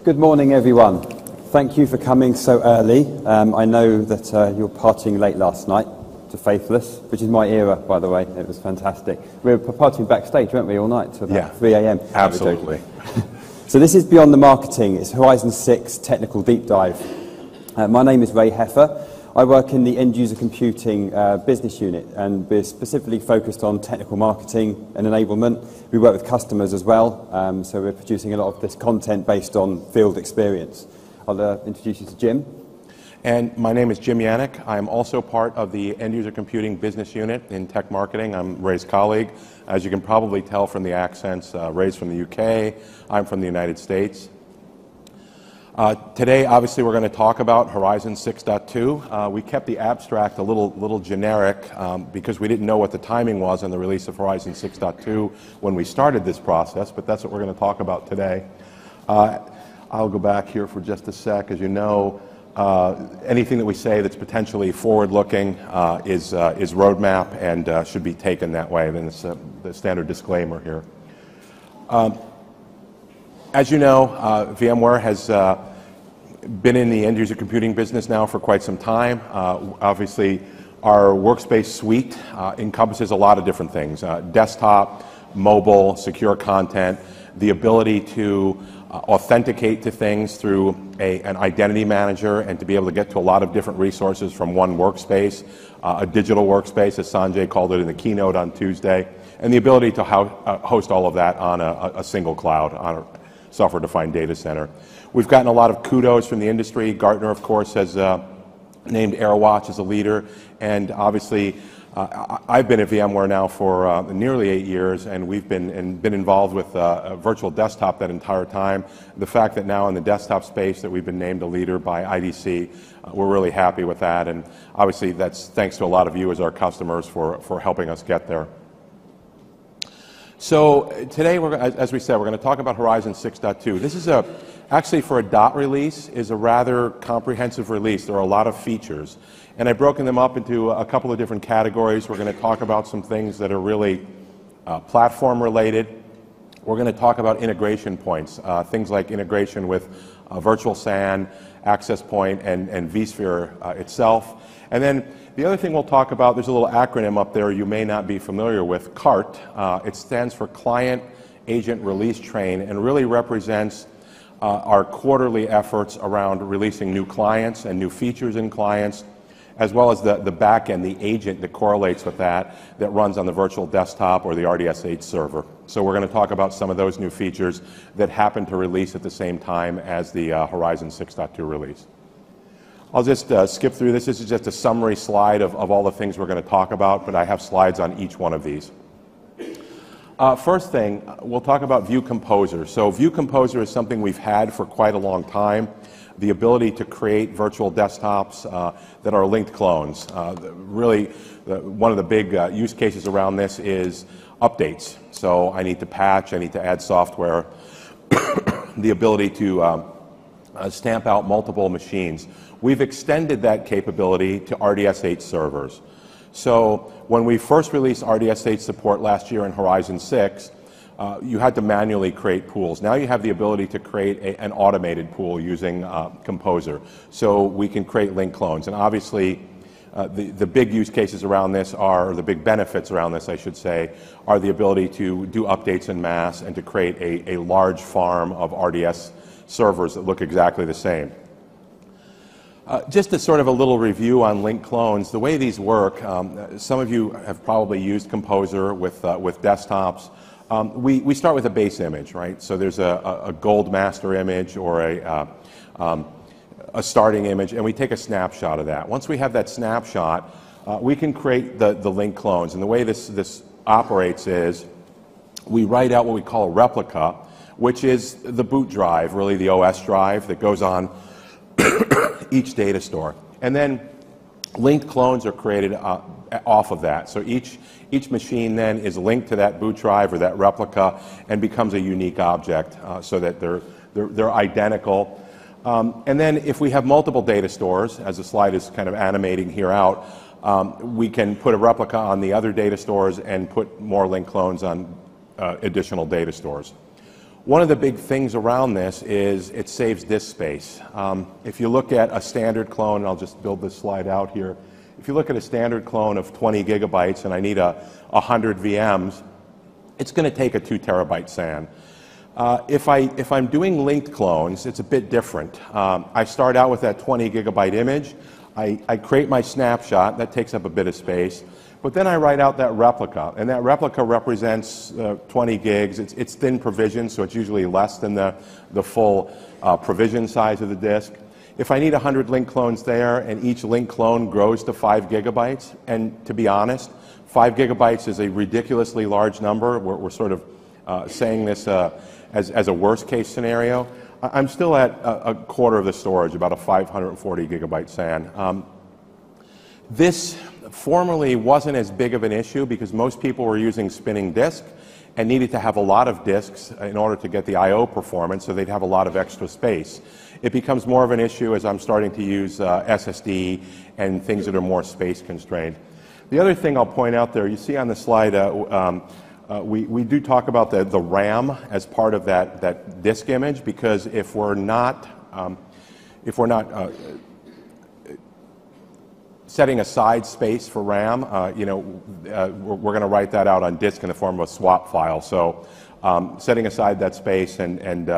Good morning, everyone. Thank you for coming so early. I know that you were partying late last night to Faithless, which is my era, by the way. It was fantastic. We were partying backstage, weren't we, all night till about 3 a.m. Absolutely. So this is Beyond the Marketing. It's Horizon 6 Technical Deep Dive. My name is Ray Heffer. I work in the End User Computing business unit, and we're specifically focused on technical marketing and enablement. We work with customers as well, so we're producing a lot of this content based on field experience. I'll introduce you to Jim. And my name is Jim Yannick. I'm also part of the End User Computing business unit in tech marketing. I'm Ray's colleague. As you can probably tell from the accents, Ray's from the UK, I'm from the United States. Today, obviously, we're going to talk about Horizon 6.2. We kept the abstract a little generic because we didn't know what the timing was on the release of Horizon 6.2 when we started this process, but that's what we're going to talk about today. I'll go back here for just a sec. As you know, anything that we say that's potentially forward-looking is roadmap and should be taken that way. Then it's the standard disclaimer here. As you know, VMware has been in the end-user computing business now for quite some time. Obviously, our Workspace suite encompasses a lot of different things. Desktop, mobile, secure content, the ability to authenticate to things through an identity manager and to be able to get to a lot of different resources from one workspace, a digital workspace, as Sanjay called it in the keynote on Tuesday, and the ability to host all of that on a single cloud, on a software-defined data center. We've gotten a lot of kudos from the industry. Gartner, of course, has named AirWatch as a leader, and obviously I've been at VMware now for nearly 8 years, and we've been involved with a virtual desktop that entire time. The fact that now in the desktop space that we've been named a leader by IDC, we're really happy with that, and obviously that's thanks to a lot of you as our customers for helping us get there. So today, as we said, we're going to talk about Horizon 6.2. This is actually for a dot release, is a rather comprehensive release. There are a lot of features. And I've broken them up into a couple of different categories. We're going to talk about some things that are really platform related. We're going to talk about integration points, things like integration with Virtual SAN, Access Point, and vSphere itself. And then the other thing we'll talk about, there's a little acronym up there you may not be familiar with, CART. It stands for Client Agent Release Train and really represents our quarterly efforts around releasing new clients and new features in clients, as well as the back end, the agent that correlates with that runs on the virtual desktop or the RDS 8 server. So we're going to talk about some of those new features that happen to release at the same time as the Horizon 6.2 release. I'll just skip through this. This is just a summary slide of all the things we're going to talk about, but I have slides on each one of these. First thing, we'll talk about View Composer. So View Composer is something we've had for quite a long time. The ability to create virtual desktops that are linked clones. Really, one of the big use cases around this is updates. So I need to patch, I need to add software. The ability to stamp out multiple machines. We've extended that capability to RDS 8 servers. So when we first released RDS 8 support last year in Horizon 6, you had to manually create pools. Now you have the ability to create an automated pool using Composer. So we can create link clones. And obviously, the big use cases around this are, or the big benefits around this, I should say, are the ability to do updates en masse and to create a large farm of RDS servers that look exactly the same. Just a sort of a little review on link clones. The way these work, some of you have probably used Composer with desktops. We start with a base image, right? So there's a gold master image or a starting image, and we take a snapshot of that. Once we have that snapshot, we can create the link clones. And the way this operates is we write out what we call a replica, which is the boot drive, really the OS drive that goes on each data store. And then linked clones are created off of that. So each machine then is linked to that boot drive or that replica and becomes a unique object so that they're identical. And then if we have multiple data stores, as the slide is kind of animating here out, we can put a replica on the other data stores and put more link clones on additional data stores. One of the big things around this is it saves disk space. If you look at a standard clone, and I'll just build this slide out here. If you look at a standard clone of 20 gigabytes and I need 100 VMs, it's going to take a 2 terabyte SAN. If I'm doing linked clones, it's a bit different. I start out with that 20 gigabyte image. I create my snapshot. That takes up a bit of space. But then I write out that replica, and that replica represents 20 gigs. It's thin provision, so it's usually less than the full provision size of the disk. If I need 100 link clones there, and each link clone grows to 5 gigabytes, and to be honest, 5 gigabytes is a ridiculously large number. We're sort of saying this as a worst case scenario. I'm still at a quarter of the storage, about a 540 gigabyte SAN. This formerly wasn't as big of an issue because most people were using spinning disk and needed to have a lot of disks in order to get the I/O performance, so they'd have a lot of extra space. It becomes more of an issue as I'm starting to use SSD and things that are more space constrained. The other thing I'll point out there, you see on the slide, we do talk about the RAM as part of that disk image, because if we're not setting aside space for RAM, we're going to write that out on disk in the form of a swap file. So setting aside that space and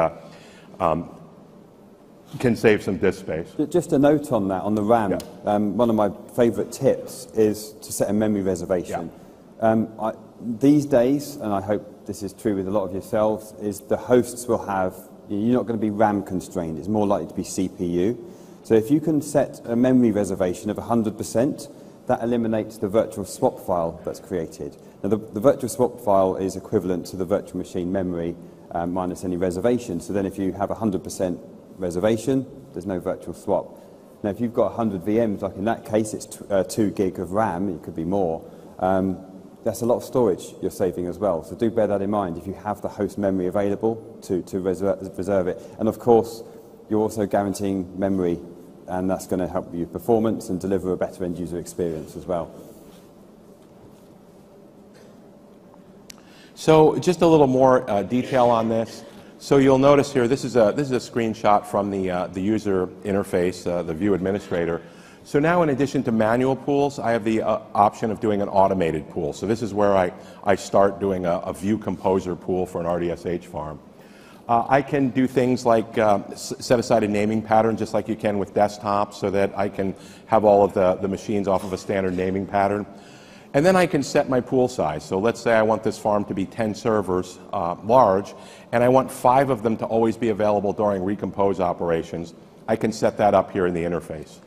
can save some disk space. Just a note on that, on the RAM. Yeah. One of my favorite tips is to set a memory reservation. Yeah. These days, and I hope this is true with a lot of yourselves, is the hosts will have, you're not going to be RAM constrained, it's more likely to be CPU. So if you can set a memory reservation of 100%, that eliminates the virtual swap file that's created. Now the virtual swap file is equivalent to the virtual machine memory minus any reservation. So then if you have 100% reservation, there's no virtual swap. Now if you've got 100 VMs, like in that case it's 2 gig of RAM, it could be more. That's a lot of storage you're saving as well. So do bear that in mind if you have the host memory available to reserve it. And of course, you're also guaranteeing memory, and that's going to help you performance and deliver a better end user experience as well. So just a little more detail on this. So you'll notice here, this is a screenshot from the user interface, the view administrator. So now, in addition to manual pools, I have the option of doing an automated pool. So this is where I start doing a view composer pool for an RDS Hfarm. I can do things like set aside a naming pattern, just like you can with desktops, so that I can have all of the machines off of a standard naming pattern. And then I can set my pool size. So let's say I want this farm to be 10 servers large, and I want 5 of them to always be available during recompose operations. I can set that up here in the interface.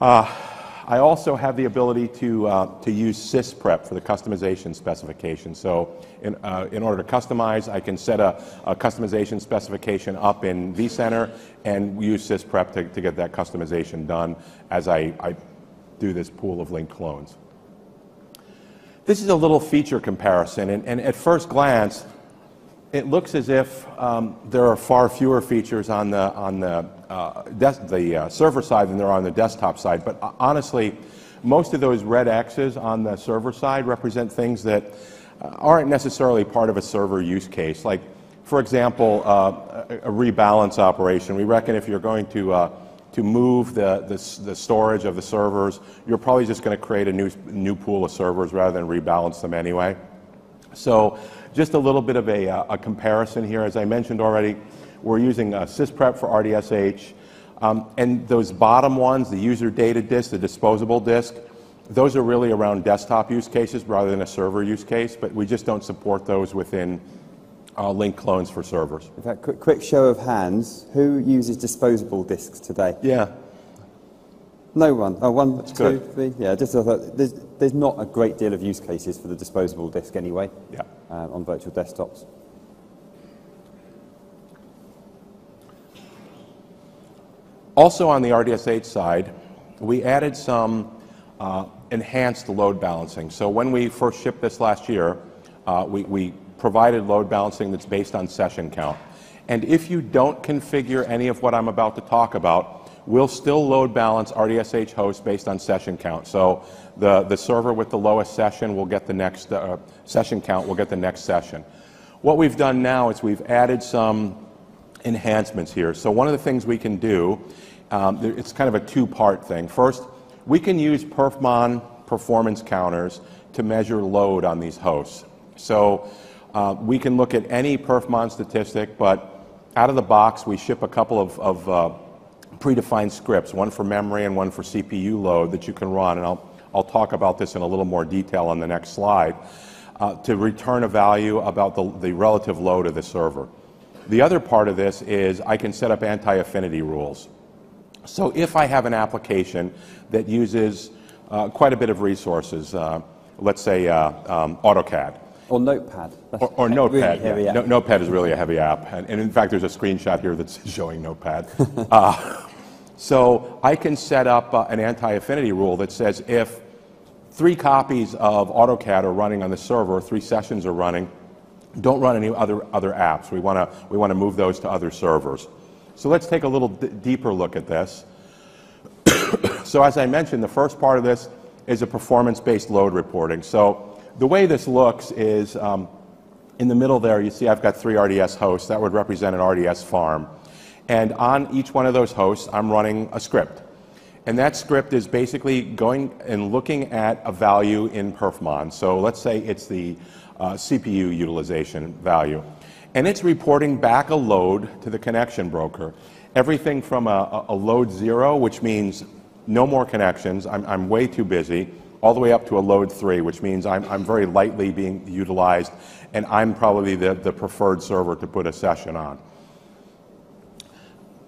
I also have the ability to use sysprep for the customization specification. So in order to customize, I can set a customization specification up in vCenter and use sysprep to get that customization done as I do this pool of linked clones. This is a little feature comparison, and at first glance, it looks as if there are far fewer features on the server side than there are on the desktop side. But honestly, most of those red X's on the server side represent things that aren't necessarily part of a server use case. Like, for example, a rebalance operation. We reckon if you're going to move the storage of the servers, you're probably just going to create a new pool of servers rather than rebalance them anyway. So just a little bit of a comparison here. As I mentioned already, we're using sysprep for RDSH. And those bottom ones, the user data disk, the disposable disk, those are really around desktop use cases rather than a server use case, but we just don't support those within linked clones for servers. In fact, quick show of hands, who uses disposable disks today? Yeah. No one. Oh, one, That's two, good. three. Yeah, just there's not a great deal of use cases for the disposable disk anyway. Yeah. On virtual desktops. Also on the RDSH side, we added some enhanced load balancing. So when we first shipped this last year, we provided load balancing that's based on session count. And if you don't configure any of what I'm about to talk about, we'll still load balance RDSH hosts based on session count. So the server with the lowest session will get the next session count will get the next session. What we've done now is we've added some enhancements here. So one of the things we can do, it's kind of a two-part thing. First, we can use perfmon performance counters to measure load on these hosts. So we can look at any perfmon statistic, but out of the box we ship a couple of predefined scripts, one for memory and one for CPU load that you can run, and I'll talk about this in a little more detail on the next slide, to return a value about the relative load of the server. The other part of this is I can set up anti-affinity rules. So if I have an application that uses quite a bit of resources, let's say AutoCAD. Or Notepad. Or Notepad. Really yeah. Notepad is really a heavy app. And in fact, there's a screenshot here that's showing Notepad. So I can set up an anti-affinity rule that says if 3 copies of AutoCAD are running on the server, 3 sessions are running, don't run any other apps. We want to move those to other servers. So let's take a little deeper look at this. So as I mentioned, the first part of this is a performance-based load reporting. So the way this looks is in the middle there, you see I've got 3 RDS hosts. That would represent an RDS Hfarm. And on each one of those hosts, I'm running a script. And that script is basically going and looking at a value in perfmon. So let's say it's the CPU utilization value. And it's reporting back a load to the connection broker. Everything from a load 0, which means no more connections, I'm way too busy, all the way up to a load 3, which means I'm very lightly being utilized, and I'm probably the preferred server to put a session on.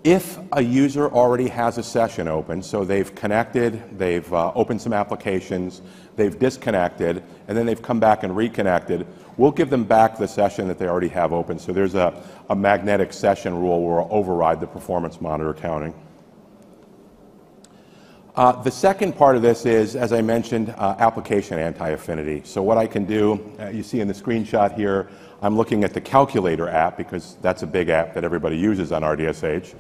If a user already has a session open, so they've connected, they've opened some applications, they've disconnected, and then they've come back and reconnected, we'll give them back the session that they already have open. So there's a magnetic session rule where we'll override the performance monitor counting. The second part of this is, as I mentioned, application anti-affinity. So what I can do, you see in the screenshot here, I'm looking at the calculator app because that's a big app that everybody uses on RDSH.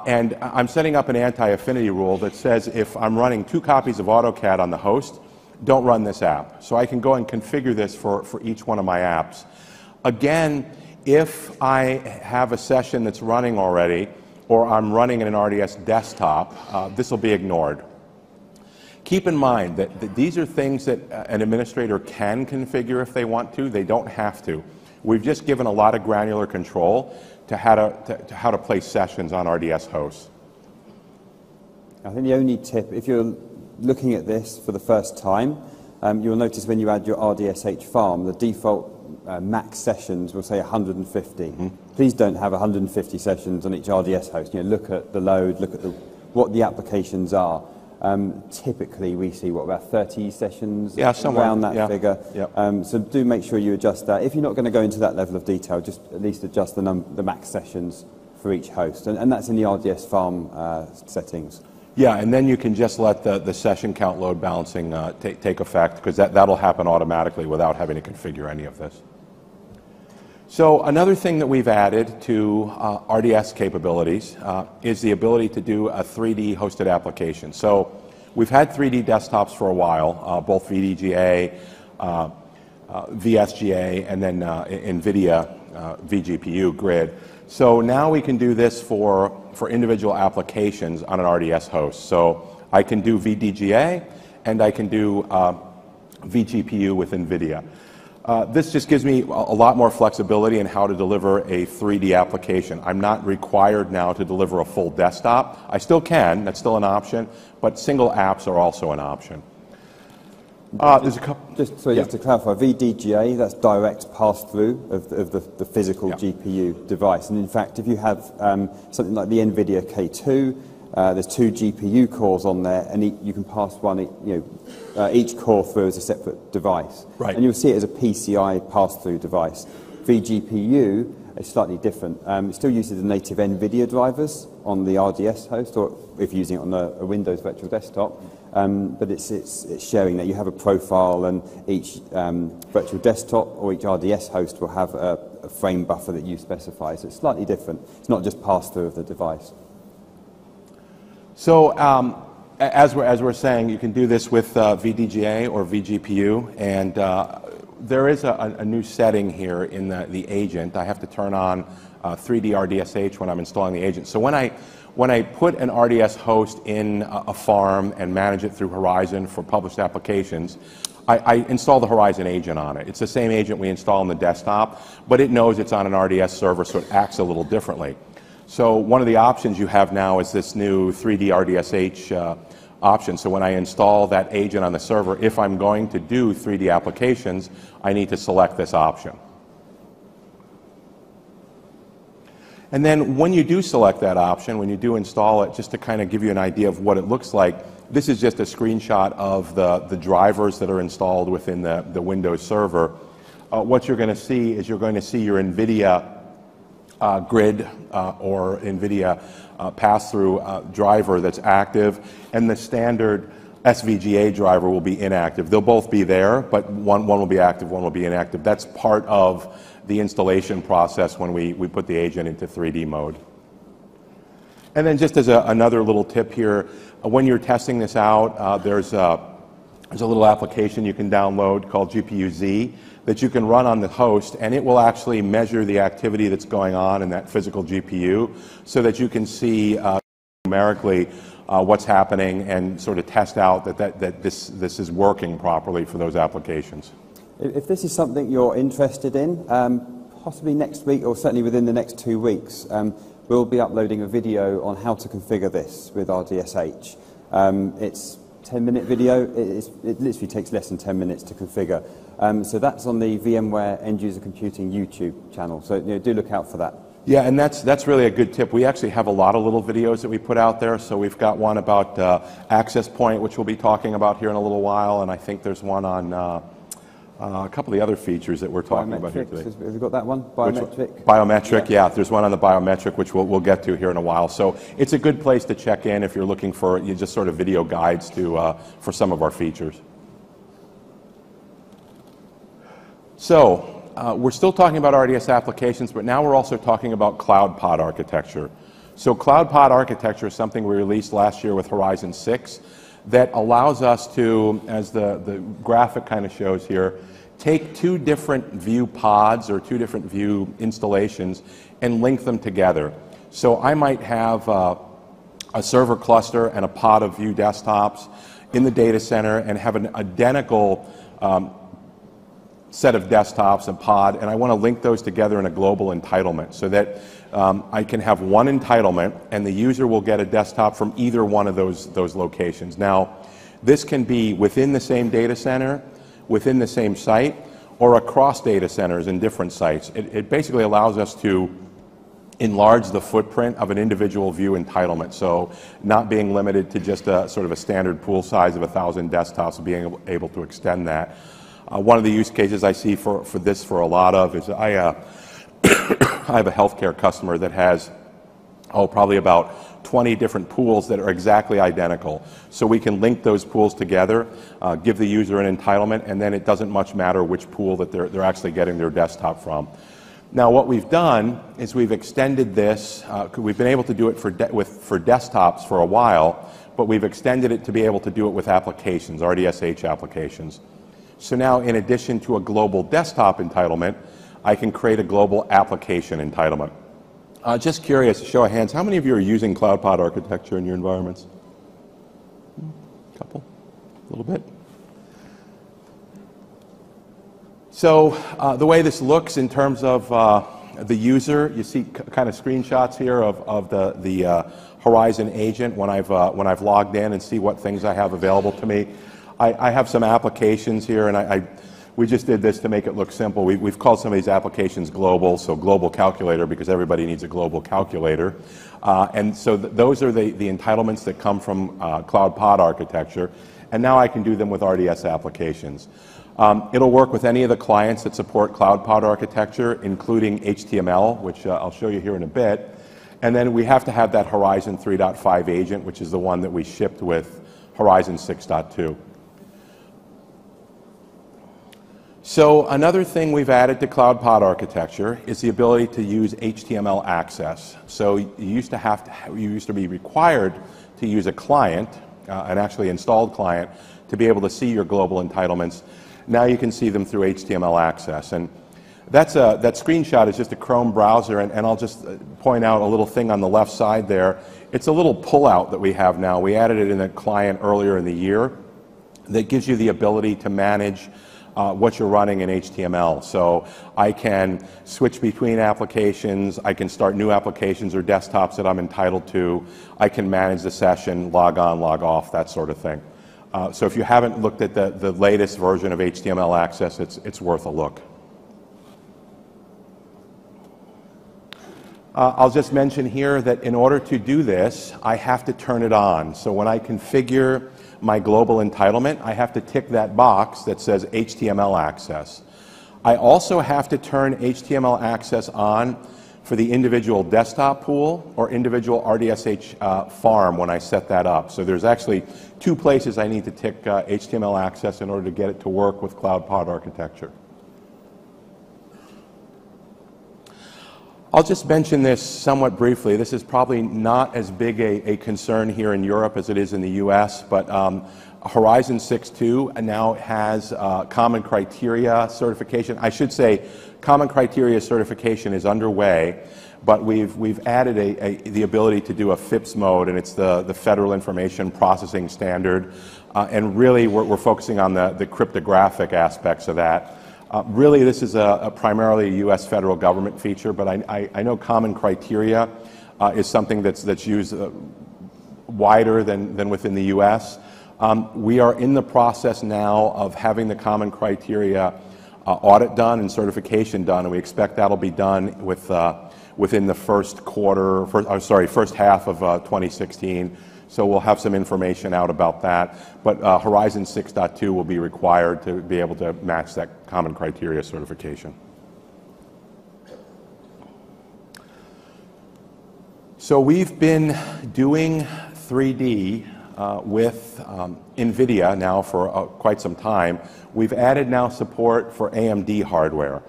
And I'm setting up an anti-affinity rule that says if I'm running 2 copies of AutoCAD on the host, don't run this app. So I can go and configure this for each one of my apps. Again, if I have a session that's running already, or I'm running in an RDS desktop, this will be ignored. Keep in mind that these are things that an administrator can configure if they want to. They don't have to. We've just given a lot of granular control to how to place sessions on RDS hosts. I think the only tip, if you're looking at this for the first time, you'll notice when you add your RDS Hfarm, the default max sessions will say 150. Mm-hmm. Please don't have 150 sessions on each RDS host. You know, look at the load, look at what the applications are. Typically, we see, about 30 sessions around that figure. Yep. So do make sure you adjust that. If you're not going to go into that level of detail, just at least adjust the max sessions for each host. And that's in the RDS Hfarm settings. Yeah, and then you can just let the session count load balancing take effect, because that'll happen automatically without having to configure any of this. So another thing that we've added to RDS capabilities is the ability to do a 3D hosted application. So we've had 3D desktops for a while, both VDGA, VSGA, and then NVIDIA vGPU grid. So now we can do this for individual applications on an RDS host. So I can do VDGA and I can do vGPU with NVIDIA. This just gives me a lot more flexibility in how to deliver a 3D application. I'm not required now to deliver a full desktop. I still can, that's still an option, but single apps are also an option. There's a couple. Just to clarify, VDGA, that's direct pass-through of the physical GPU device. And in fact, if you have something like the NVIDIA K2, there's 2 GPU cores on there, and you can pass each core through as a separate device. Right. And you'll see it as a PCI pass-through device. vGPU is slightly different. It still uses the native NVIDIA drivers on the RDS host, or if you're using it on a Windows virtual desktop. But it's sharing that you have a profile, and each virtual desktop or each RDS host will have a frame buffer that you specify. So it's slightly different. It's not just pass-through of the device. So as we're saying, you can do this with VDGA or vGPU, and there is a new setting here in the agent. I have to turn on 3D RDSH when I'm installing the agent. So when I put an RDS host in a farm and manage it through Horizon for published applications, I install the Horizon agent on it. It's the same agent we install on the desktop, but it knows it's on an RDS server, so it acts a little differently. So one of the options you have now is this new 3D RDSH option. So when I install that agent on the server, if I'm going to do 3D applications, I need to select this option. And then when you do select that option, when you do install it, just to kind of give you an idea of what it looks like, this is just a screenshot of the drivers that are installed within the Windows server. What you're going to see is you're going to see your NVIDIA grid or NVIDIA Passthrough driver that's active, and the standard SVGA driver will be inactive. They'll both be there, but one will be active, one will be inactive. That's part of the installation process when we put the agent into 3D mode. And then just as another little tip here, when you're testing this out, there's a little application you can download called GPUZ that you can run on the host, and it will actually measure the activity that's going on in that physical GPU so that you can see numerically what's happening and sort of test out that this is working properly for those applications. If this is something you're interested in, possibly next week or certainly within the next 2 weeks, we'll be uploading a video on how to configure this with RDSH. It's a 10-minute video. It literally takes less than 10 minutes to configure. So that's on the VMware End User Computing YouTube channel. So do look out for that. Yeah, and that's really a good tip. We actually have a lot of little videos that we put out there. So we've got one about access point, which we'll be talking about here in a little while, and I think there's one on a couple of the other features that we're talking about here today. Have you got that one? Biometric? Biometric, yeah. There's one on the biometric, which we'll get to here in a while. So it's a good place to check in if you're looking for just sort of video guides for some of our features. So we're still talking about RDS applications, but now we're also talking about cloud pod architecture. So cloud pod architecture is something we released last year with Horizon 6 that allows us to, as the graphic kind of shows here, take two different view pods or two different view installations and link them together. So I might have a server cluster and a pod of view desktops in the data center and have an identical set of desktops and pod, and I want to link those together in a global entitlement so that I can have one entitlement and the user will get a desktop from either one of those locations. Now, this can be within the same data center, within the same site, or across data centers in different sites. It basically allows us to enlarge the footprint of an individual view entitlement, so not being limited to just a sort of a standard pool size of 1,000 desktops, being able to extend that. One of the use cases I see for this for a lot of is I have a healthcare customer that has probably about 20 different pools that are exactly identical. So we can link those pools together, give the user an entitlement, and then it doesn't much matter which pool that they're actually getting their desktop from. Now what we've done is we've extended this. We've been able to do it for desktops for a while, but we've extended it to be able to do it with applications, RDSH applications. So now, in addition to a global desktop entitlement, I can create a global application entitlement. Just curious, show of hands, how many of you are using cloud pod architecture in your environments? A couple? A little bit? So the way this looks in terms of the user, you see kind of screenshots here of the Horizon agent when I've logged in and see what things I have available to me. I have some applications here, and we just did this to make it look simple. We've called some of these applications global, so global calculator, because everybody needs a global calculator. And so those are the entitlements that come from cloud pod architecture, and now I can do them with RDS applications. It'll work with any of the clients that support cloud pod architecture, including HTML, which I'll show you here in a bit. And then we have to have that Horizon 3.5 agent, which is the one that we shipped with Horizon 6.2. So another thing we've added to cloud pod architecture is the ability to use HTML access. So you used to be required to use a client, an actually installed client, to be able to see your global entitlements. Now you can see them through HTML access. And that screenshot is just a Chrome browser, and I'll just point out a little thing on the left side there. It's a little pullout that we have now. We added it in the client earlier in the year that gives you the ability to manage what you're running in HTML. So I can switch between applications, I can start new applications or desktops that I'm entitled to, I can manage the session, log on, log off, that sort of thing. So if you haven't looked at the latest version of HTML access, it's worth a look. I'll just mention here that in order to do this, I have to turn it on. So when I configure my global entitlement, I have to tick that box that says HTML access. I also have to turn HTML access on for the individual desktop pool or individual RDS Hfarm when I set that up. So there's actually two places I need to tick HTML access in order to get it to work with Cloud Pod architecture. I'll just mention this somewhat briefly. This is probably not as big a concern here in Europe as it is in the US, but Horizon 6.2 now has common criteria certification. I should say common criteria certification is underway, but we've added the ability to do a FIPS mode, and it's the Federal Information Processing Standard, and really we're focusing on the cryptographic aspects of that. Really, this is primarily a U.S. federal government feature, but I know common criteria is something that's used wider than within the U.S. We are in the process now of having the common criteria audit done and certification done, and we expect that'll be done within the first half of 2016. So we'll have some information out about that. But Horizon 6.2 will be required to be able to match that common criteria certification. So we've been doing 3D with NVIDIA now for quite some time. We've added now support for AMD hardware.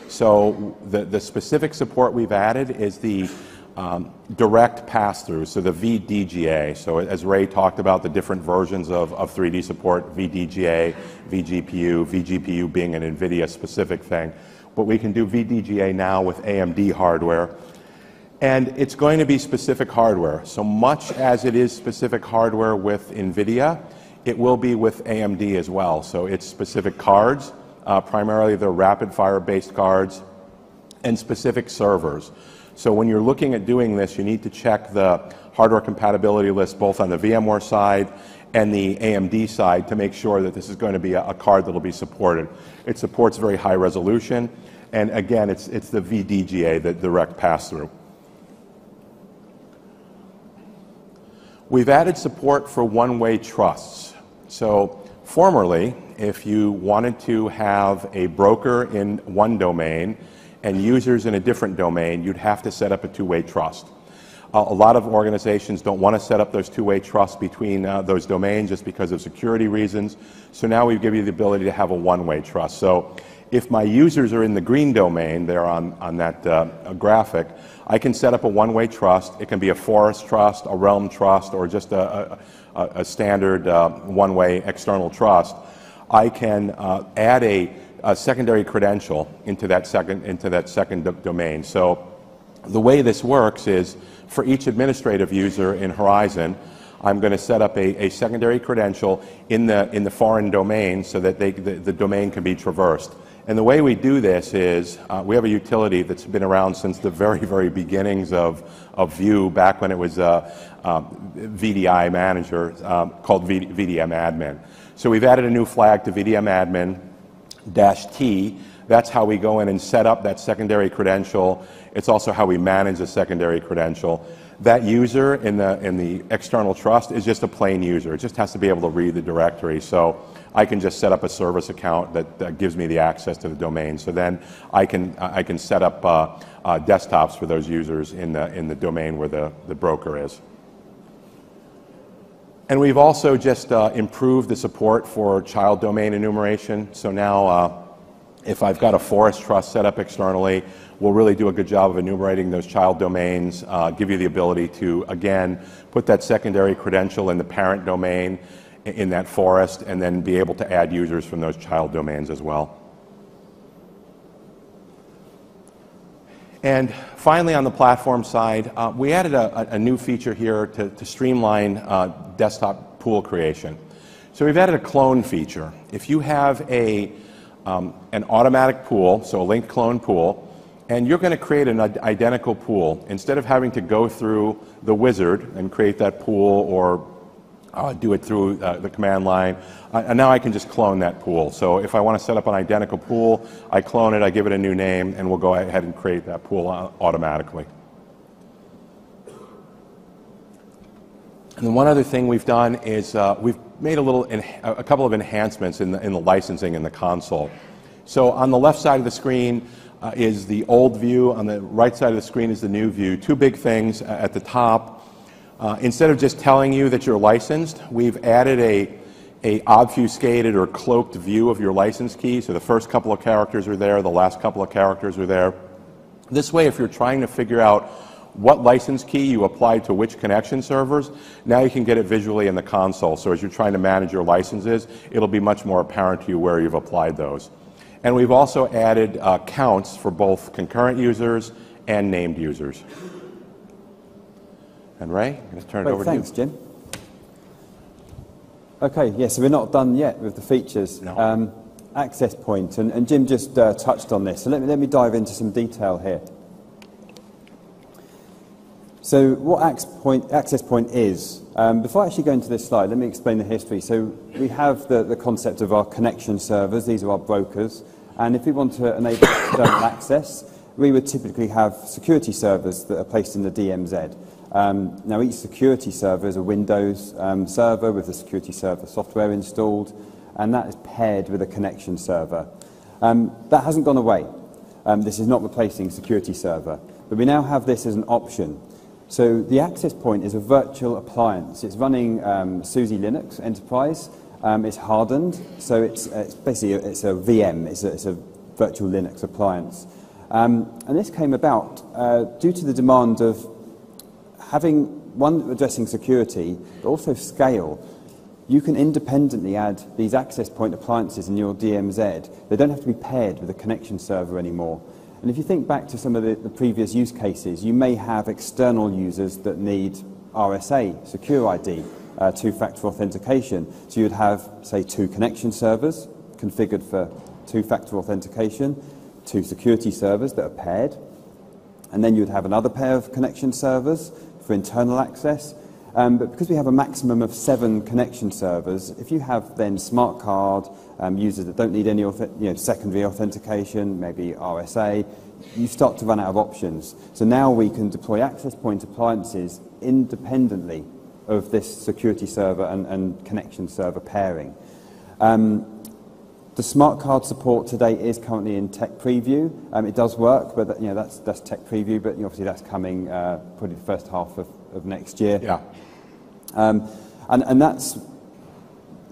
So the specific support we've added is the direct pass-through, so the VDGA. So as Ray talked about, the different versions of 3D support, VDGA, vGPU, vGPU being an NVIDIA specific thing. But we can do VDGA now with AMD hardware. And it's going to be specific hardware. So much as it is specific hardware with NVIDIA, it will be with AMD as well. So it's specific cards, primarily the rapid-fire based cards, and specific servers. So when you're looking at doing this, you need to check the hardware compatibility list both on the VMware side and the AMD side to make sure that this is going to be a card that will be supported. It supports very high resolution, and again, it's the VDGA, the direct pass-through. We've added support for one-way trusts. So formerly, if you wanted to have a broker in one domain and users in a different domain, you'd have to set up a two-way trust. A lot of organizations don't want to set up those two-way trusts between those domains just because of security reasons. So now we give you the ability to have a one-way trust. So if my users are in the green domain there on that graphic, I can set up a one-way trust. It can be a forest trust, a realm trust, or just a standard one-way external trust. I can add a secondary credential into that second domain. So the way this works is for each administrative user in Horizon, I'm going to set up a secondary credential in the foreign domain so that the domain can be traversed. And the way we do this is we have a utility that's been around since the very, very beginnings of Vue, back when it was VDI manager, called VDM admin. So we've added a new flag to VDM admin -T. That's how we go in and set up that secondary credential. It's also how we manage a secondary credential. That user in the external trust is just a plain user. It just has to be able to read the directory. So I can just set up a service account that gives me the access to the domain. So then I can set up desktops for those users in the domain where the broker is. And we've also just improved the support for child domain enumeration. So now if I've got a forest trust set up externally, we'll really do a good job of enumerating those child domains, give you the ability to, again, put that secondary credential in the parent domain, in that forest, and then be able to add users from those child domains as well. And finally, on the platform side, we added a new feature here to streamline desktop pool creation. So we've added a clone feature. If you have an automatic pool, so a linked clone pool, and you're going to create an identical pool, instead of having to go through the wizard and create that pool or do it through the command line, and now I can just clone that pool. So if I want to set up an identical pool, I clone it, I give it a new name, and we'll go ahead and create that pool automatically. And then one other thing we've done is we've made a couple of enhancements in the licensing in the console. So on the left side of the screen is the old view, on the right side of the screen is the new view. Two big things at the top. Instead of just telling you that you're licensed, we've added a obfuscated or cloaked view of your license key. So the first couple of characters are there, the last couple of characters are there. This way, if you're trying to figure out what license key you applied to which connection servers, now you can get it visually in the console. So as you're trying to manage your licenses, it'll be much more apparent to you where you've applied those. And we've also added counts for both concurrent users and named users. And Ray, I'm going to turn it over to you. Thanks, Jim. Okay, yeah, so we're not done yet with the features. No. Access point, and Jim just touched on this, so let me dive into some detail here. So what access point is, before I actually go into this slide, let me explain the history. So we have the concept of our connection servers, these are our brokers, and if we want to enable external access, we would typically have security servers that are placed in the DMZ. Now each security server is a Windows server with the security server software installed, and that is paired with a connection server. That hasn't gone away. This is not replacing security server, but we now have this as an option. So the access point is a virtual appliance. It's running SUSE Linux Enterprise. It's hardened, so it's basically it's a VM. It's a virtual Linux appliance, and this came about due to the demand of having one addressing security, but also scale. You can independently add these access point appliances in your DMZ. They don't have to be paired with a connection server anymore. And if you think back to some of the previous use cases, you may have external users that need RSA, secure ID, two-factor authentication. So you'd have, say, 2 connection servers configured for two-factor authentication, 2 security servers that are paired, and then you'd have another pair of connection servers for internal access. But because we have a maximum of 7 connection servers, if you have then smart card users that don't need any secondary authentication, maybe RSA, you start to run out of options. So now we can deploy access point appliances independently of this security server and connection server pairing. The smart card support today is currently in tech preview. It does work, but that's tech preview. But obviously that's coming probably the first half of next year. Yeah. And that's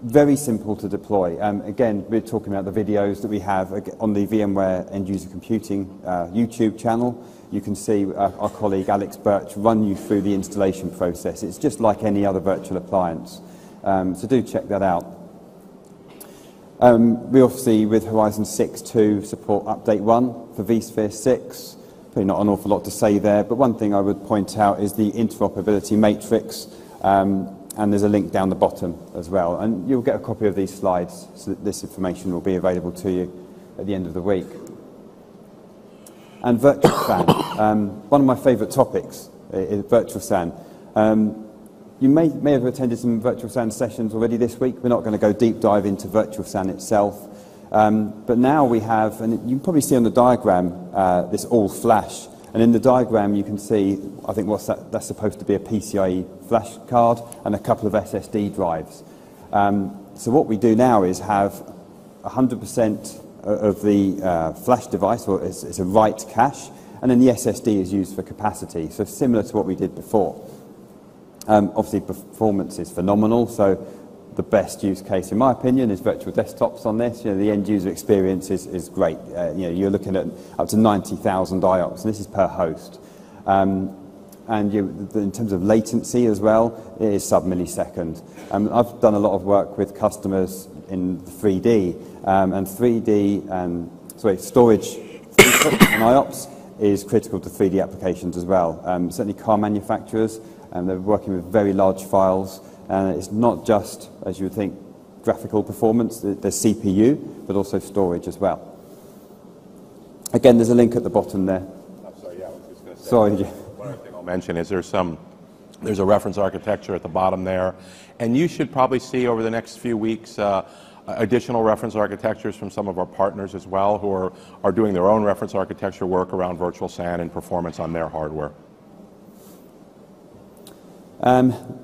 very simple to deploy. Again, we're talking about the videos that we have on the VMware End User Computing YouTube channel. You can see our colleague Alex Birch run you through the installation process. It's just like any other virtual appliance. So do check that out. We obviously, with Horizon 6.2, support Update 1 for vSphere 6. Probably not an awful lot to say there, but one thing I would point out is the Interoperability Matrix, and there's a link down the bottom as well. And you'll get a copy of these slides, so that this information will be available to you at the end of the week. And Virtual SAN, one of my favourite topics is Virtual SAN. You may have attended some Virtual SAN sessions already this week. We're not going to go deep dive into Virtual SAN itself. But now we have, and you can probably see on the diagram, this all flash. And in the diagram you can see, I think that's supposed to be a PCIe flash card and a couple of SSD drives. So what we do now is have 100% of the flash device, or it's a write cache, and then the SSD is used for capacity. So similar to what we did before. Obviously performance is phenomenal, so the best use case in my opinion is virtual desktops on this. The end user experience is great. You're looking at up to 90,000 IOPS, and this is per host. And and in terms of latency as well, it is sub-millisecond. I've done a lot of work with customers in 3D, and 3D and storage and IOPS is critical to 3D applications as well. Certainly car manufacturers, they're working with very large files, and it's not just, as you would think, graphical performance. There's CPU, but also storage as well. Again, there's a link at the bottom there. I'm sorry, yeah, I was just going to say. Sorry. One other thing I'll mention is there's a reference architecture at the bottom there, and you should probably see over the next few weeks additional reference architectures from some of our partners as well, who are doing their own reference architecture work around virtual SAN and performance on their hardware.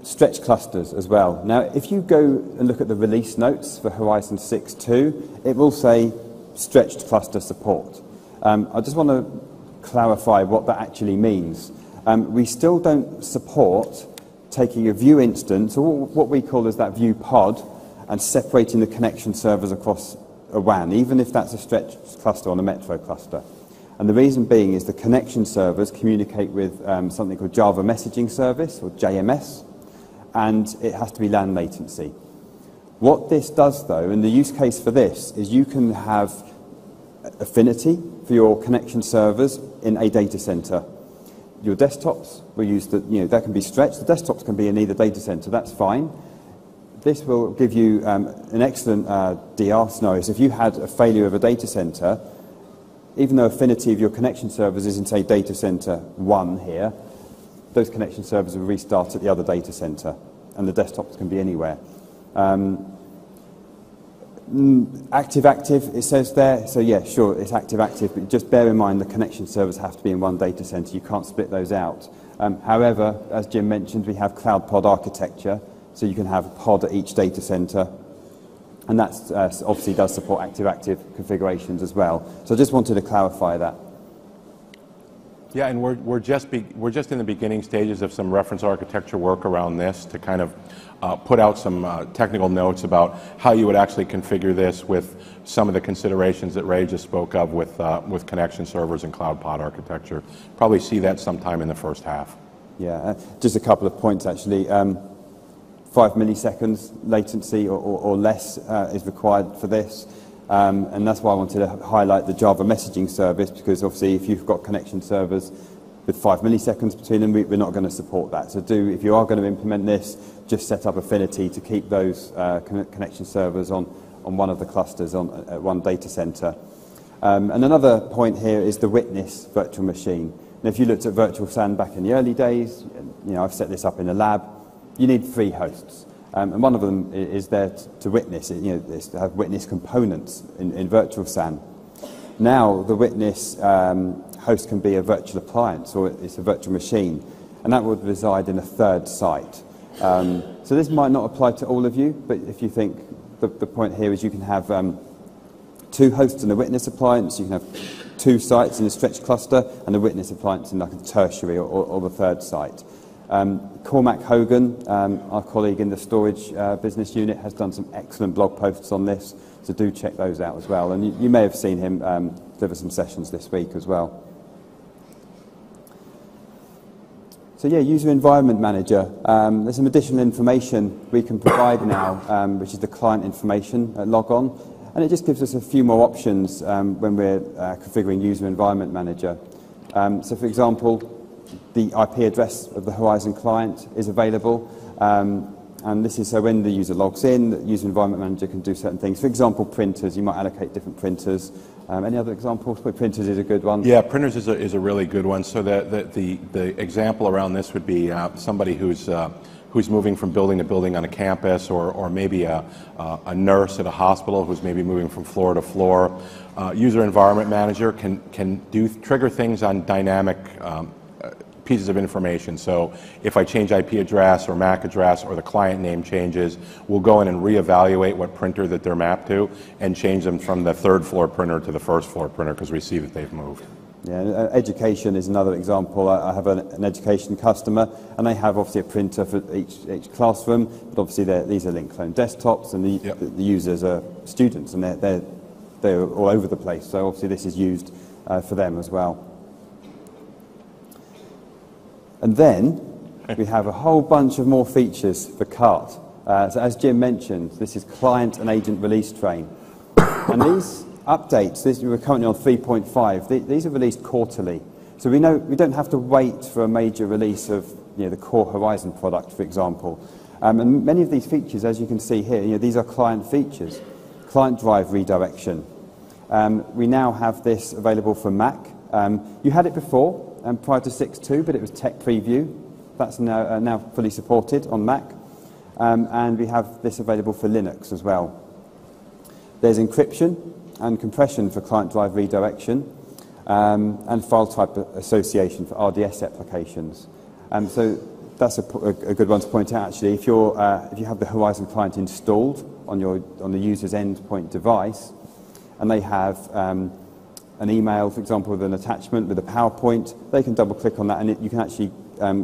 Stretch clusters as well. Now, if you go and look at the release notes for Horizon 6.2, it will say stretched cluster support. I just want to clarify what that actually means. We still don't support taking a view instance, or what we call as that view pod, and separating the connection servers across a WAN, even if that's a stretched cluster on a metro cluster. And the reason being is the connection servers communicate with something called Java Messaging Service, or JMS, and it has to be LAN latency. What this does, though, and the use case for this, is you can have Affinity for your connection servers in a data center. Your desktops will use that can be stretched. The desktops can be in either data center, that's fine. This will give you an excellent DR scenario. So if you had a failure of a data center, even though Affinity of your connection servers is in, say, data center 1 here, those connection servers will restart at the other data center, and the desktops can be anywhere. Active, it says there, so yeah, sure, it's active, but just bear in mind the connection servers have to be in one data center. You can't split those out. However, as Jim mentioned, we have cloud pod architecture, so you can have a pod at each data center, and that obviously does support active configurations as well. So I just wanted to clarify that. Yeah, and we're just in the beginning stages of some reference architecture work around this to kind of put out some technical notes about how you would actually configure this with some of the considerations that Ray just spoke of with connection servers and cloud pod architecture. Probably see that sometime in the first half. Yeah, just a couple of points actually. 5 milliseconds latency or less is required for this. And that's why I wanted to highlight the Java Messaging Service, because obviously if you've got connection servers with 5 milliseconds between them, we're not going to support that. So if you are going to implement this, just set up Affinity to keep those connection servers on one of the clusters at one data center. And another point here is the witness virtual machine. And if you looked at virtual SAN back in the early days, I've set this up in a lab, you need 3 hosts. And one of them is there to witness, is to have witness components in virtual SAN. Now, the witness host can be a virtual appliance, or it's a virtual machine, and that would reside in a third site. So this might not apply to all of you, but if you think, the point here is you can have 2 hosts in a witness appliance, you can have 2 sites in a stretched cluster, and a witness appliance in like a tertiary or the third site. Cormac Hogan, our colleague in the storage business unit, has done some excellent blog posts on this, so do check those out as well. And you may have seen him deliver some sessions this week as well. So yeah, User Environment Manager. There's some additional information we can provide now, which is the client information logon, and it just gives us a few more options when we're configuring User Environment Manager. So for example, the IP address of the Horizon client is available, and this is so when the user logs in, the User Environment Manager can do certain things. For example, printers, you might allocate different printers. Any other examples? Well, printers is a good one. Yeah, printers is a really good one. So the example around this would be somebody who's moving from building to building on a campus, or maybe a nurse at a hospital who's maybe moving from floor to floor. User Environment Manager can trigger things on dynamic pieces of information. So if I change IP address or MAC address, or the client name changes, we'll go in and reevaluate what printer that they're mapped to and change them from the 3rd floor printer to the 1st floor printer, because we see that they've moved. Yeah, education is another example. I have an education customer, and they have obviously a printer for each classroom, but obviously these are link-clone desktops, and the users are students, and they're all over the place. So obviously this is used for them as well. And then we have a whole bunch of more features for CART. So as Jim mentioned, this is client and agent release train. And these updates, we're currently on 3.5, these are released quarterly. So we know we don't have to wait for a major release of the core Horizon product, for example. And many of these features, as you can see here, these are client features. Client drive redirection. We now have this available for Mac. You had it before, prior to 6.2, but it was tech preview. That's now fully supported on Mac. And we have this available for Linux as well. There's encryption and compression for client drive redirection, and file type association for RDS applications. So that's a good one to point out, actually. If you have the Horizon client installed on the user's endpoint device, and they have an email, for example, with an attachment with a PowerPoint, they can double-click on that, and you can actually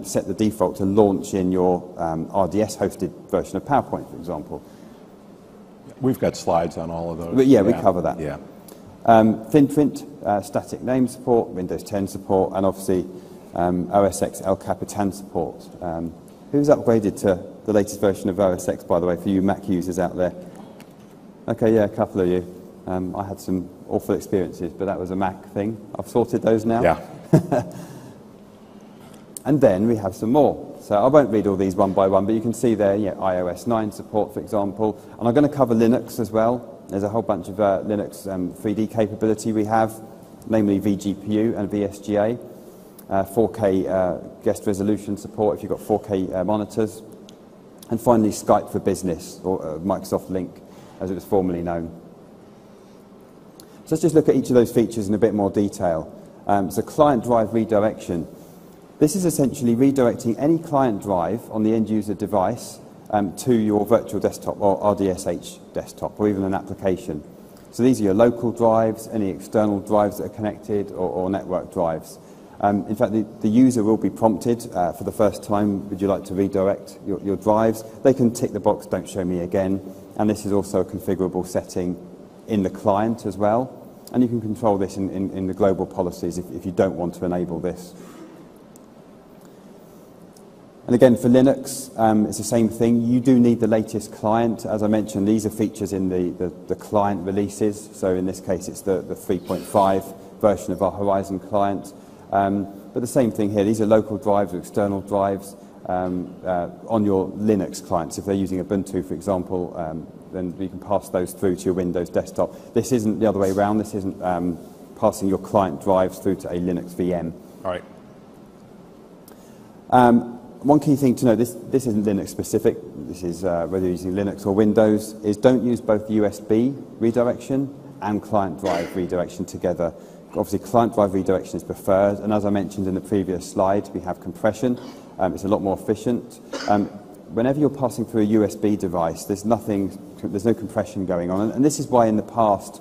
set the default to launch in your RDS-hosted version of PowerPoint, for example. We've got slides on all of those. But we cover that. Yeah. Thin print, static name support, Windows 10 support, and obviously OS X El Capitan support. Who's upgraded to the latest version of OS X, by the way, for you Mac users out there? Okay, yeah, a couple of you. I had some awful experiences, but that was a Mac thing. I've sorted those now. Yeah. And then we have some more. So I won't read all these one by one, but you can see there, iOS 9 support, for example. And I'm going to cover Linux as well. There's a whole bunch of Linux 3D capability we have, namely vGPU and VSGA. 4K guest resolution support if you've got 4K monitors. And finally, Skype for Business, or Microsoft Link, as it was formerly known. So let's just look at each of those features in a bit more detail. So client drive redirection. This is essentially redirecting any client drive on the end-user device to your virtual desktop or RDSH desktop, or even an application. So these are your local drives, any external drives that are connected, or network drives. In fact, the user will be prompted for the first time, would you like to redirect your drives? They can tick the box, don't show me again. And this is also a configurable setting in the client as well. And you can control this in the global policies if you don't want to enable this. And again, for Linux, it's the same thing. You do need the latest client. As I mentioned, these are features in the client releases. So in this case, it's the 3.5 version of our Horizon client. But the same thing here. These are local drives or external drives on your Linux clients. If they're using Ubuntu, for example, then you can pass those through to your Windows desktop. This isn't the other way around. This isn't passing your client drives through to a Linux VM. All right. One key thing to know, this isn't Linux specific, this is whether you're using Linux or Windows, is don't use both USB redirection and client drive redirection together. Obviously, client drive redirection is preferred, and as I mentioned in the previous slide, we have compression. It's a lot more efficient. Whenever you're passing through a USB device, there's no compression going on, and this is why in the past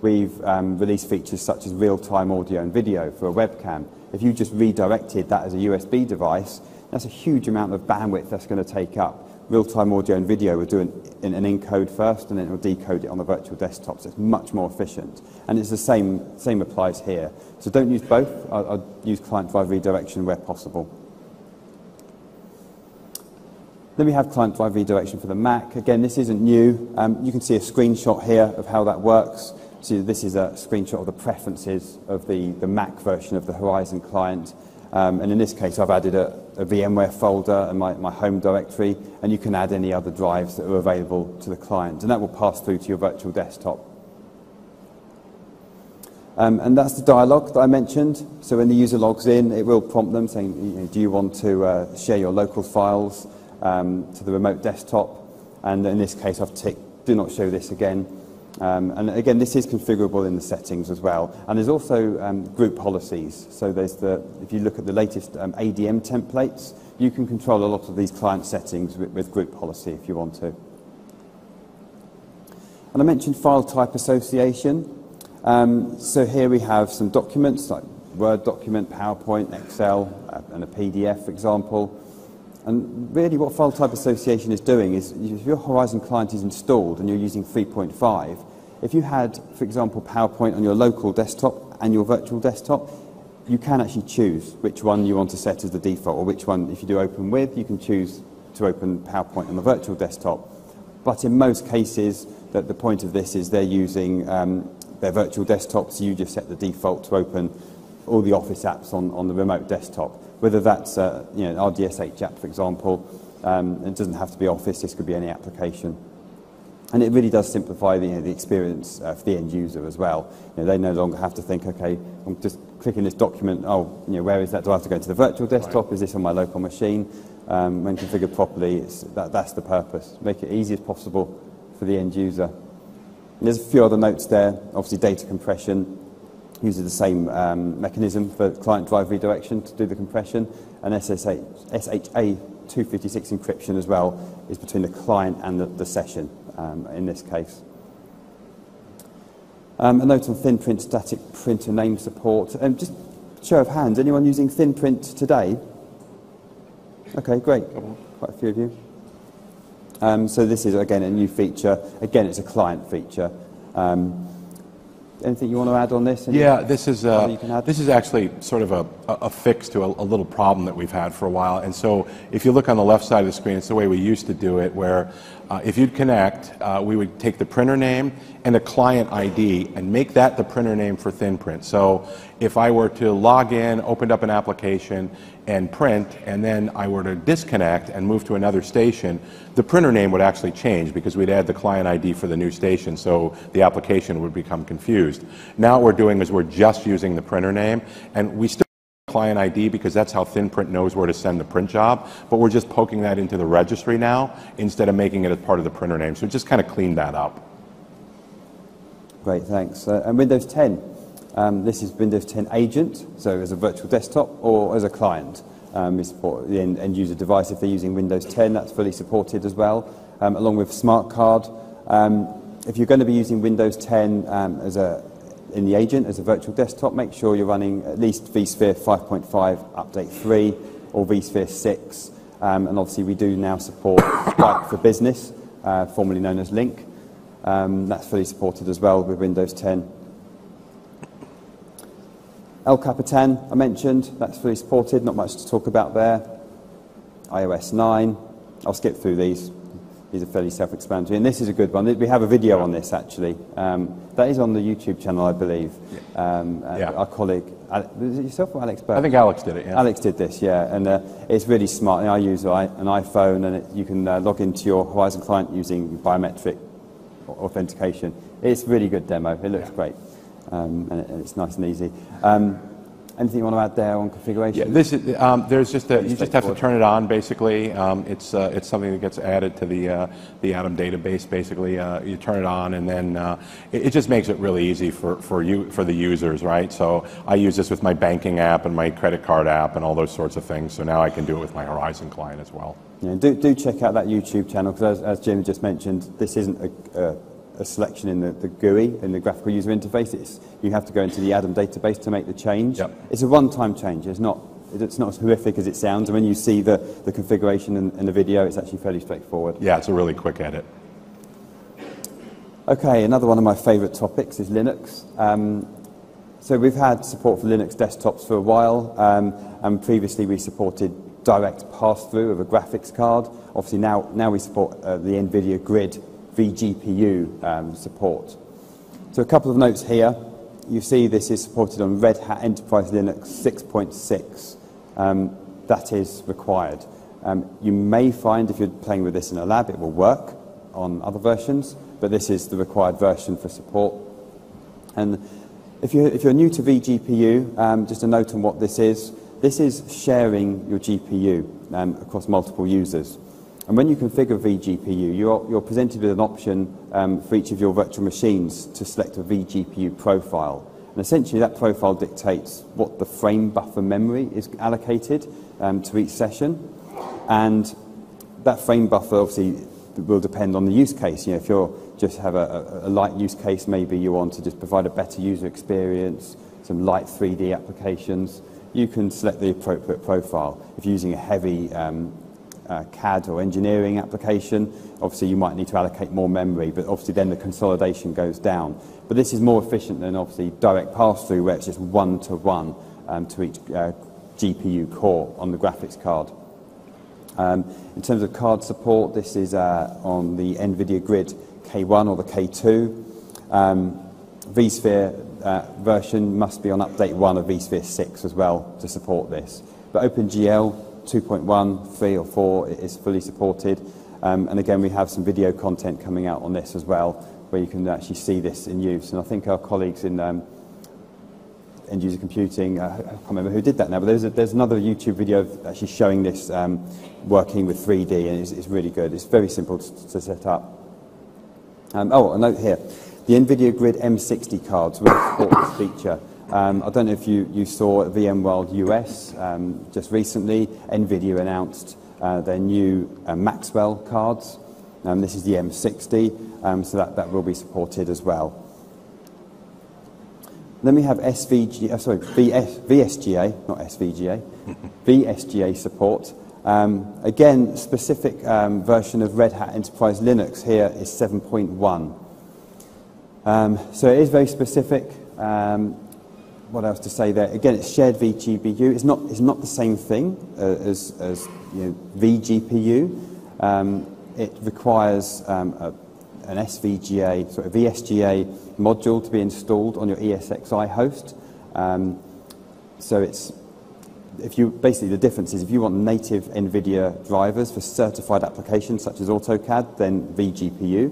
we've released features such as real-time audio and video for a webcam. If you just redirected that as a USB device, that's a huge amount of bandwidth that's going to take up. Real-time audio and video will do an encode first, and then it will decode it on the virtual desktop, so it's much more efficient. And it's the same applies here. So don't use both. I'll use client drive redirection where possible. Then we have client drive redirection for the Mac. Again, this isn't new. You can see a screenshot here of how that works. So this is a screenshot of the preferences of the Mac version of the Horizon client. And in this case, I've added a VMware folder and my home directory, and you can add any other drives that are available to the client, and that will pass through to your virtual desktop. And that's the dialog that I mentioned. So when the user logs in, it will prompt them saying, do you want to share your local files to the remote desktop? And in this case, I've ticked, do not show this again. And again, this is configurable in the settings as well. And there's also group policies. So if you look at the latest ADM templates, you can control a lot of these client settings with group policy if you want to. And I mentioned file type association. So here we have some documents like Word document, PowerPoint, Excel, and a PDF, for example. And really what file type association is doing is, if your Horizon client is installed and you're using 3.5, if you had, for example, PowerPoint on your local desktop and your virtual desktop, you can actually choose which one you want to set as the default, or which one, if you do open with, you can choose to open PowerPoint on the virtual desktop. But in most cases, the point of this is they're using their virtual desktop, so you just set the default to open all the Office apps on the remote desktop. Whether that's an RDS app, for example, it doesn't have to be Office, this could be any application. And it really does simplify the experience for the end user as well. They no longer have to think, okay, I'm just clicking this document, where is that? Do I have to go to the virtual desktop? Right. Is this on my local machine? When configured properly, that's the purpose. Make it easy as possible for the end user. And there's a few other notes there. Obviously, data compression uses the same mechanism for client-drive redirection to do the compression, and SHA-256 encryption as well is between the client and the session in this case. A note on thin print, static printer name support. Just show of hands, anyone using thin print today? Okay, great. Quite a few of you. So this is, again, a new feature. Again, it's a client feature. Anything you want to add on this? Yeah, this is actually sort of a fix to a little problem that we've had for a while. And so if you look on the left side of the screen, it's the way we used to do it, where if you'd connect, we would take the printer name and a client ID and make that the printer name for thin print. So if I were to log in, opened up an application and print, and then I were to disconnect and move to another station, the printer name would actually change because we'd add the client ID for the new station, so the application would become confused. Now what we're doing is we're just using the printer name, and we still have client ID because that's how thin print knows where to send the print job, but we're just poking that into the registry now instead of making it as part of the printer name. So we just kind of cleaned that up. Great, thanks. And Windows 10. This is Windows 10 Agent, so as a virtual desktop or as a client. We support the end user device if they're using Windows 10, that's fully supported as well, along with Smart Card. If you're going to be using Windows 10 in the Agent as a virtual desktop, make sure you're running at least vSphere 5.5 Update 3 or vSphere 6. And obviously we do now support Skype for Business, formerly known as Link. That's fully supported as well with Windows 10. El Capitan, I mentioned, that's fully supported, not much to talk about there. iOS 9, I'll skip through these. These are fairly self-explanatory, and this is a good one. We have a video on this, actually. That is on the YouTube channel, I believe. Our colleague, was it yourself or Alex Burke? I think Alex did it, yeah. Alex did this, yeah, and it's really smart. I use an iPhone, and you can log into your Horizon client using biometric authentication. It's a really good demo. It looks great. And it's nice and easy. Anything you want to add there on configuration? Yeah, this is, there's just you just have to turn it on. Basically, it's something that gets added to the Atom database. Basically, you turn it on, and then it just makes it really easy for the users, right? So I use this with my banking app and my credit card app and all those sorts of things. So now I can do it with my Horizon client as well. Yeah, do check out that YouTube channel because, as Jim just mentioned, this isn't a selection in the GUI, in the graphical user interface. You have to go into the Atom database to make the change. Yep. It's a one-time change. It's not as horrific as it sounds. And when you see the configuration in the video, it's actually fairly straightforward. Yeah, it's a really quick edit. Okay, another one of my favorite topics is Linux. So we've had support for Linux desktops for a while, and previously we supported direct pass-through of a graphics card. Obviously now we support the NVIDIA Grid vGPU support. So a couple of notes here. You see this is supported on Red Hat Enterprise Linux 6.6. That is required. You may find if you're playing with this in a lab it will work on other versions, but this is the required version for support. And if you're new to vGPU, just a note on what this is. This is sharing your GPU across multiple users. And when you configure vGPU, you're presented with an option for each of your virtual machines to select a vGPU profile. And essentially that profile dictates what the frame buffer memory is allocated to each session. And that frame buffer obviously will depend on the use case. If you just have a light use case, maybe you want to just provide a better user experience, some light 3D applications, you can select the appropriate profile. If you're using a heavy CAD or engineering application, obviously you might need to allocate more memory, but obviously then the consolidation goes down. But this is more efficient than obviously direct pass-through where it's just one-to-one to each GPU core on the graphics card. In terms of card support, this is on the NVIDIA Grid K1 or the K2. vSphere version must be on update 1 of vSphere 6 as well to support this. But OpenGL 2.1, 3 or 4 is fully supported. And again, we have some video content coming out on this as well, where you can actually see this in use. And I think our colleagues in end-user computing, I can't remember who did that now, but there's another YouTube video actually showing this working with 3D, and it's really good. It's very simple to set up. Oh, a note here. The NVIDIA Grid M60 cards will support this feature. I don't know if you saw at VMworld US just recently, NVIDIA announced their new Maxwell cards. This is the M60, so that will be supported as well. Then we have VSGA, not SVGA, VSGA support. Again, specific version of Red Hat Enterprise Linux here is 7.1. So it is very specific. What else to say there? Again, it's shared vGPU. It's not the same thing as vGPU. It requires an SVGA, sort of VSGA module to be installed on your ESXi host. So it's basically the difference is if you want native NVIDIA drivers for certified applications such as AutoCAD, then vGPU.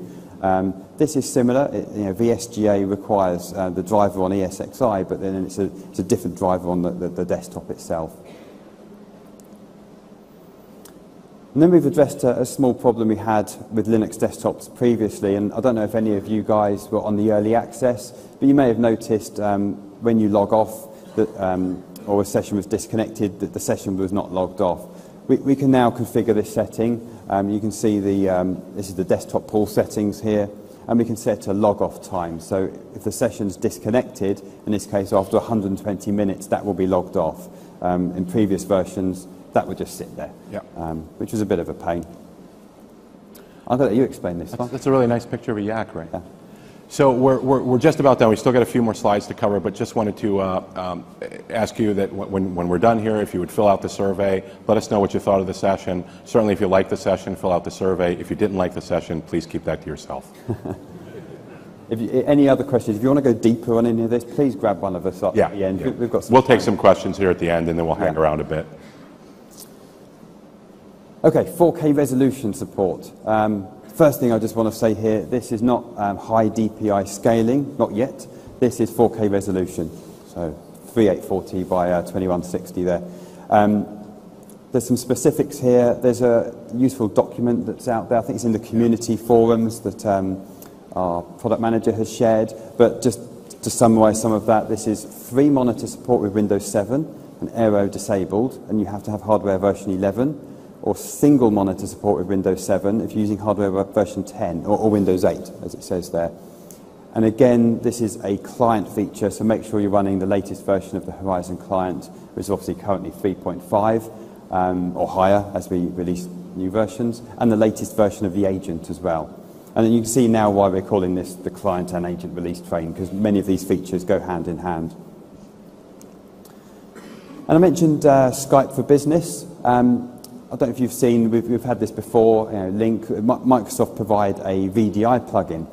This is similar. VSGA requires the driver on ESXi, but then it's a different driver on the desktop itself. And then we've addressed a small problem we had with Linux desktops previously, and I don't know if any of you guys were on the early access, but you may have noticed when you log off that, or a session was disconnected, that the session was not logged off. We can now configure this setting. You can see this is the desktop pool settings here, and we can set a log off time. So if the session's disconnected, in this case after 120 minutes, that will be logged off. In previous versions, that would just sit there, which was a bit of a pain. I'll let you explain this one. That's a really nice picture of a yak, right? Yeah. So we're just about done. We still got a few more slides to cover, but just wanted to ask you that when we're done here, if you would fill out the survey, let us know what you thought of the session. Certainly if you liked the session, fill out the survey. If you didn't like the session, please keep that to yourself. Any other questions? If you want to go deeper on any of this, please grab one of us up at the end. Yeah. We've got some we'll time. take some questions here at the end, and then we'll hang around a bit. Okay, 4K resolution support. First thing I just want to say here, this is not high DPI scaling, not yet. This is 4K resolution, so 3840 by 2160 there. There's some specifics here. There's a useful document that's out there. I think it's in the community forums that our product manager has shared. But just to summarize some of that, this is 3 monitor support with Windows 7 and Aero disabled, and you have to have hardware version 11. Or single monitor support with Windows 7 if you're using hardware version 10, or Windows 8, as it says there. And again, this is a client feature, so make sure you're running the latest version of the Horizon client, which is obviously currently 3.5 or higher as we release new versions, and the latest version of the agent as well. And then you can see now why we're calling this the client and agent release train, because many of these features go hand in hand. And I mentioned Skype for Business. I don't know if you've seen, we've had this before, Link, Microsoft provide a VDI plugin.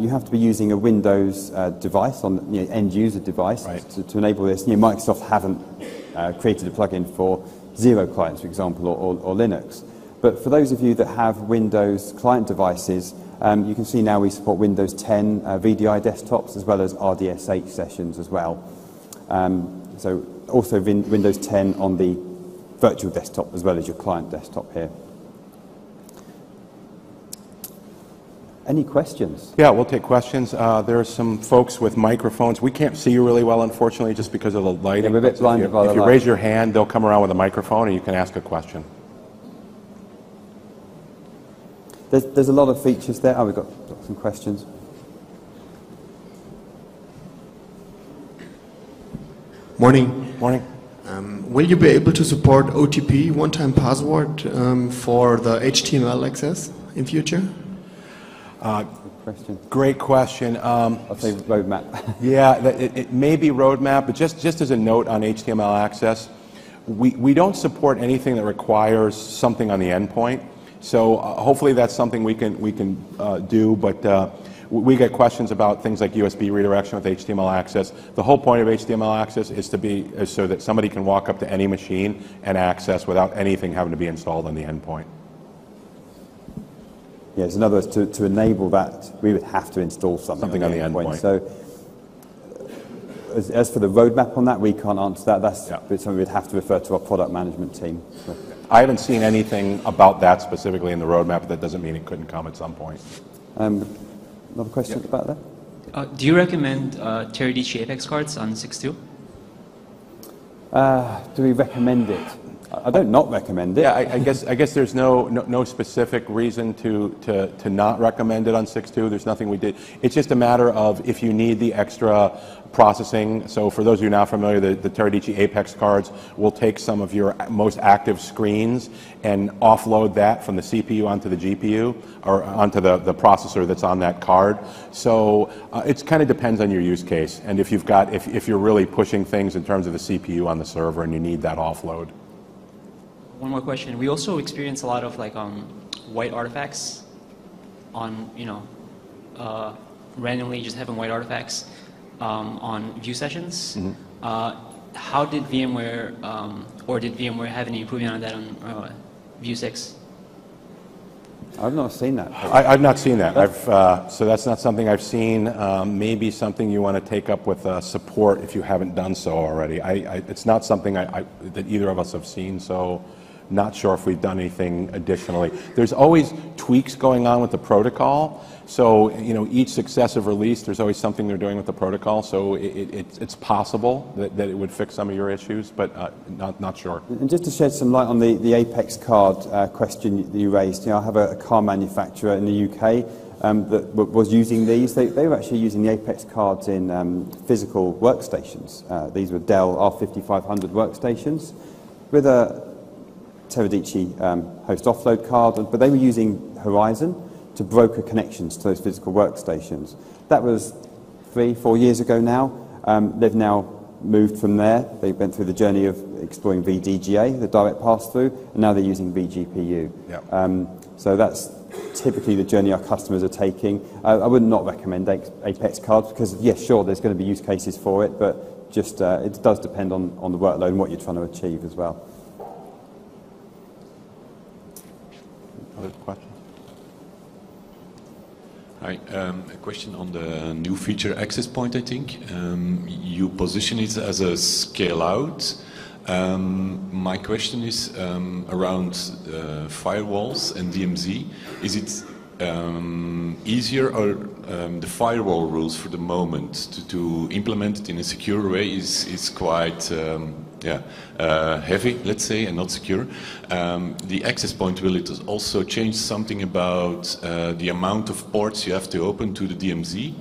You have to be using a Windows device, on end user device, right, to enable this. Microsoft haven't created a plugin for Zero clients, for example, or Linux. But for those of you that have Windows client devices, you can see now we support Windows 10 VDI desktops as well as RDS 8 sessions as well. So also Windows 10 on the virtual desktop as well as your client desktop here. Any questions? Yeah, we'll take questions. There are some folks with microphones. We can't see you really well, unfortunately, just because of the lighting. Yeah, we're a bit blinded by the light. If you raise your hand, they'll come around with a microphone and you can ask a question. There's a lot of features there. Oh, we've got some questions. Morning. Morning. Will you be able to support OTP, one-time password, for the HTML access in future? question? Great question. I'll say roadmap. Yeah, it may be roadmap, but just as a note on HTML access, we don't support anything that requires something on the endpoint. So hopefully that's something we can do, but we get questions about things like USB redirection with HTML access. The whole point of HTML access is so that somebody can walk up to any machine and access without anything having to be installed on the endpoint. Yes, in other words, to enable that, we would have to install something on the endpoint. So, as for the roadmap on that, we can't answer that. That's something we'd have to refer to our product management team. So. I haven't seen anything about that specifically in the roadmap, but that doesn't mean it couldn't come at some point. Another question about that? Do you recommend Teradata Apex cards on 6.2? Do we recommend it? I don't not recommend it. Yeah, I guess there's no specific reason to not recommend it on 6.2. There's nothing we did. It's just a matter of if you need the extra processing. So for those of you not familiar, the Teradata Apex cards will take some of your most active screens and offload that from the CPU onto the GPU or onto the processor that's on that card. So it kind of depends on your use case and if you're really pushing things in terms of the CPU on the server and you need that offload. One more question. We also experience a lot of white artifacts on, randomly just having white artifacts on view sessions. Mm-hmm. How did VMware, or did VMware have any improvement on that on View 6? I've not seen that. I've not seen that. So that's not something I've seen. Maybe something you want to take up with support if you haven't done so already. It's not something that either of us have seen, so not sure if we've done anything additionally. There's always tweaks going on with the protocol. So each successive release, there's always something they're doing with the protocol. So it's possible that it would fix some of your issues, but not sure. And just to shed some light on the Apex card question that you raised, I have a car manufacturer in the UK that was using these. They were actually using the Apex cards in physical workstations. These were Dell R5500 workstations with a Teradata host offload card, but they were using Horizon to broker connections to those physical workstations. That was 3-4 years ago now. They've now moved from there. They went through the journey of exploring VDGA, the direct pass-through, and now they're using vGPU. Yep. So that's typically the journey our customers are taking. I would not recommend Apex cards because, yes, sure, there's going to be use cases for it, but just it does depend on the workload and what you're trying to achieve as well. Other questions? Hi, a question on the new feature access point, I think. You position it as a scale out. My question is around firewalls and DMZ. Is it easier or the firewall rules for the moment to implement it in a secure way is quite heavy, let's say, and not secure. The access point, will it also change something about the amount of ports you have to open to the DMZ?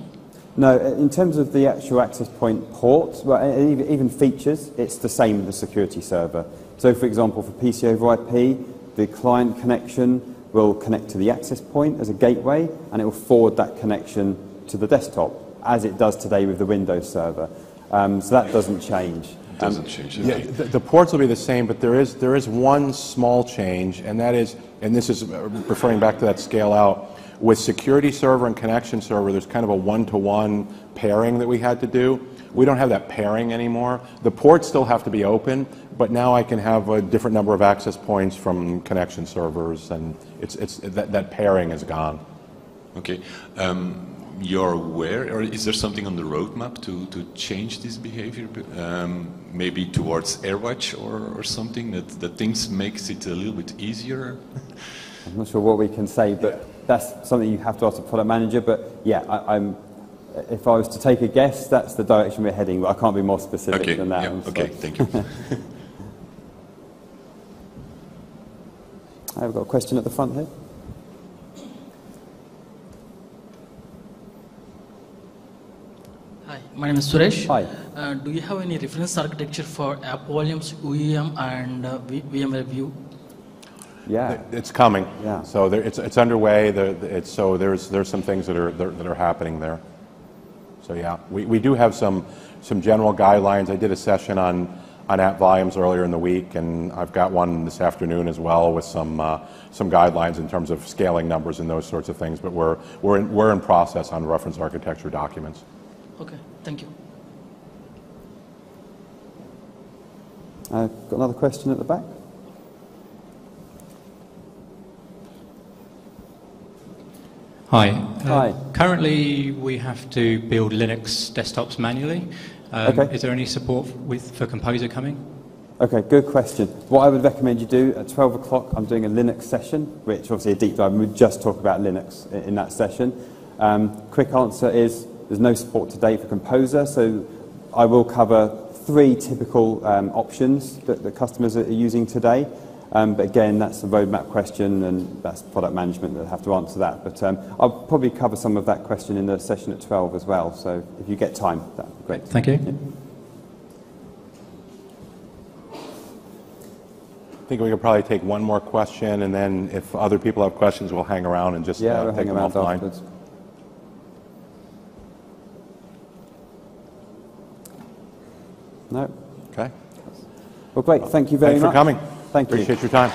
No, in terms of the actual access point ports, well, even features, it's the same with the security server. So, for example, for PC over IP, the client connection will connect to the access point as a gateway, and it will forward that connection to the desktop, as it does today with the Windows server. So that doesn't change. Doesn't change. Yeah, the ports will be the same, but there is one small change, and that is, and this is referring back to that scale out. With security server and connection server, there's kind of a one-to-one pairing that we had to do. We don't have that pairing anymore. The ports still have to be open, but now I can have a different number of access points from connection servers, and that pairing is gone. Okay. You're aware, or is there something on the roadmap to change this behavior? Maybe towards AirWatch or something that things makes it a little bit easier? I'm not sure what we can say, but that's something you have to ask the product manager. But yeah, if I was to take a guess, that's the direction we're heading, but I can't be more specific than that. Yeah, okay, thank you. I've got a question at the front here. Hi, my name is Suresh. Hi. Do you have any reference architecture for app volumes, UEM, and VMware View? Yeah. It's coming. Yeah. So it's underway. So there's some things that are happening there. So yeah, we do have some general guidelines. I did a session on app volumes earlier in the week, and I've got one this afternoon as well with some guidelines in terms of scaling numbers and those sorts of things. But we're in process on reference architecture documents. Okay, thank you. Got another question at the back? Hi. Hi. Currently, we have to build Linux desktops manually. Okay. Is there any support for Composer coming? Okay, good question. What I would recommend you do at 12 o'clock, I'm doing a Linux session, which obviously a deep dive, and we just talk about Linux in that session. Quick answer is there's no support today for Composer, so I will cover 3 typical options that customers are using today. But again, that's a roadmap question, and that's product management that have to answer that. But I'll probably cover some of that question in the session at 12 as well. So if you get time, that'd be great. Thank you. Yeah. I think we could probably take one more question, and then if other people have questions, we'll hang around and just We'll take hang them around offline. afterwards. No? Okay. Well, great. Thank you very Thanks much. for coming. Thank you. Appreciate your time.